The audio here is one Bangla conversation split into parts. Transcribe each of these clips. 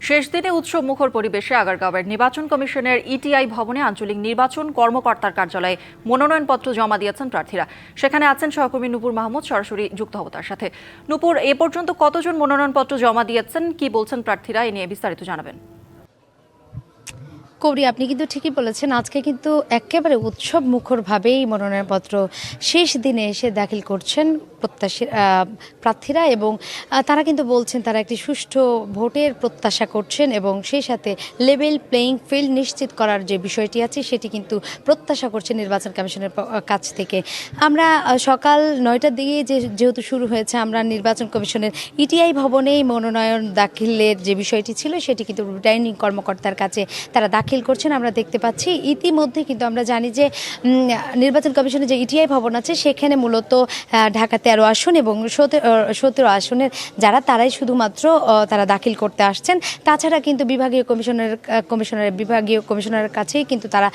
শেষ দিনে উৎসব মুখর পরিবেশে আগারগাঁওয়ের নির্বাচন কমিশনের ইটিআই ভবনে আঞ্চলিক নির্বাচন কর্মকর্তার কার্যালয়ে মনোনয়নপত্র জমা দিয়েছেন প্রার্থীরা। সেখানে আছেন সহকর্মী নূপুর মাহমুদ, সরাসরি যুক্ত হব তার সাথে। নূপুর, এ পর্যন্ত কতজন মনোনয়নপত্র জমা দিয়েছেন, কি বলছেন প্রার্থীরা, এ নিয়ে বিস্তারিত জানাবেন। কৌরি, আপনি কিন্তু ঠিকই বলেছেন, আজকে কিন্তু একেবারে উৎসব মুখরভাবেই মনোনয়নপত্র শেষ দিনে এসে দাখিল করছেন প্রার্থীরা, এবং তারা কিন্তু বলছেন তারা একটি সুষ্ঠু ভোটের প্রত্যাশা করছেন এবং সেই সাথে লেভেল প্লেইং ফিল্ড নিশ্চিত করার যে বিষয়টি আছে সেটি কিন্তু প্রত্যাশা করছেন নির্বাচন কমিশনের কাছ থেকে। আমরা সকাল 9টার দিকে যেহেতু শুরু হয়েছে, আমরা নির্বাচন কমিশনের ইটিআই ভবনেই মনোনয়ন দাখিলের যে বিষয়টি ছিল সেটি কিন্তু রিটার্নিং কর্মকর্তার কাছে তারা দাখিল করছেন আমরা দেখতে পাচ্ছি। ইতিমধ্যে কিন্তু আমরা জানি যে নির্বাচন কমিশনের যে ইটিআই ভবন আছে সেখানে মূলত ঢাকা 13 আসন এবং 17 আসনের তারাই শুধুমাত্র তারা দাখিল করতে আসছেন। তাছাড়া কিন্তু বিভাগীয় কমিশনারের কাছেই কিন্তু তারা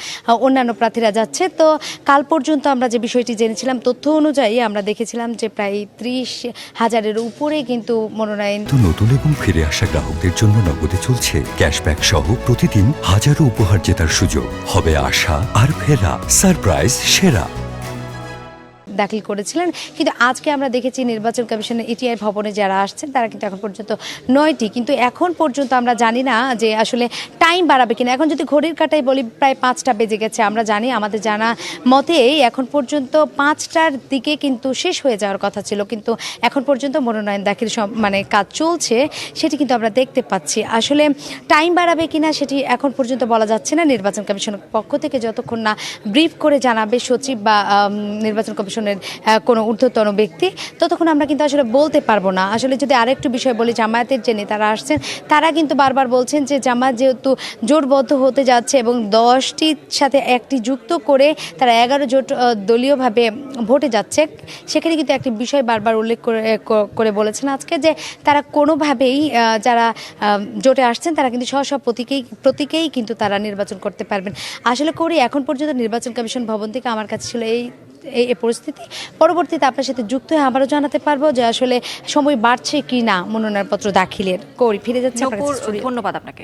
অন্যান্য প্রার্থীরা যাচ্ছে। তো কাল পর্যন্ত আমরা যে বিষয়টি জেনেছিলাম, তথ্য অনুযায়ী আমরা দেখেছিলাম যে প্রায় 30,000-এর উপরে কিন্তু মনোনয়ন। নতুন এবং ফিরে আসা গ্রাহকদের জন্য নগদে চলছে ক্যাশব্যাক সহ প্রতিদিন হাজারো উপহার জেতার সুযোগ। হবে আশা আর ফেরা, সারপ্রাইজ সেরা। দাখিল করেছিলেন, কিন্তু আজকে আমরা দেখেছি নির্বাচন কমিশনের ইটিআই ভবনে যারা আসছেন তারা কিন্তু এখন পর্যন্ত 9টি, কিন্তু এখন পর্যন্ত আমরা জানি না যে আসলে টাইম বাড়াবে কিনা। এখন যদি ঘড়ির কাঁটায় বলি প্রায় 5টা বেজে গেছে। আমরা জানি, আমাদের জানা মতে এখন পর্যন্ত 5টার দিকে কিন্তু শেষ হয়ে যাওয়ার কথা ছিল, কিন্তু এখন পর্যন্ত মনোনয়ন দাখিল কাজ চলছে, সেটি কিন্তু আমরা দেখতে পাচ্ছি। আসলে টাইম বাড়াবে কিনা সেটি এখন পর্যন্ত বলা যাচ্ছে না। নির্বাচন কমিশনের পক্ষ থেকে যতক্ষণ না ব্রিফ করে জানাবে সচিব বা নির্বাচন কমিশনের কোনো ঊর্ধ্বতন ব্যক্তি, ততক্ষণ আমরা কিন্তু আসলে বলতে পারবো না। আসলে যদি আরেকটু বিষয় বলি, জামায়াতের যে নেতারা আসছেন তারা কিন্তু বারবার বলছেন যে জামায়াত যেহেতু জোটবদ্ধ হতে যাচ্ছে এবং 10টির সাথে একটি যুক্ত করে তারা 11 জোট দলীয়ভাবে ভোটে যাচ্ছে, সেখানে কিন্তু একটি বিষয় বারবার উল্লেখ করে বলেছেন আজকে, যে তারা কোনোভাবেই যারা জোটে আসছেন তারা কিন্তু স্ব প্রতীকেই কিন্তু তারা নির্বাচন করতে পারবেন। আসলে করি এখন পর্যন্ত নির্বাচন কমিশন ভবন থেকে আমার কাছে ছিল এই পরিস্থিতি। পরবর্তীতে আপনার সাথে যুক্ত হয়ে আবারও জানাতে পারবো যে আসলে সময় বাড়ছে কি না মনোনয়নপত্র দাখিলের। কৌরি, ফিরে যাচ্ছে। ধন্যবাদ আপনাকে।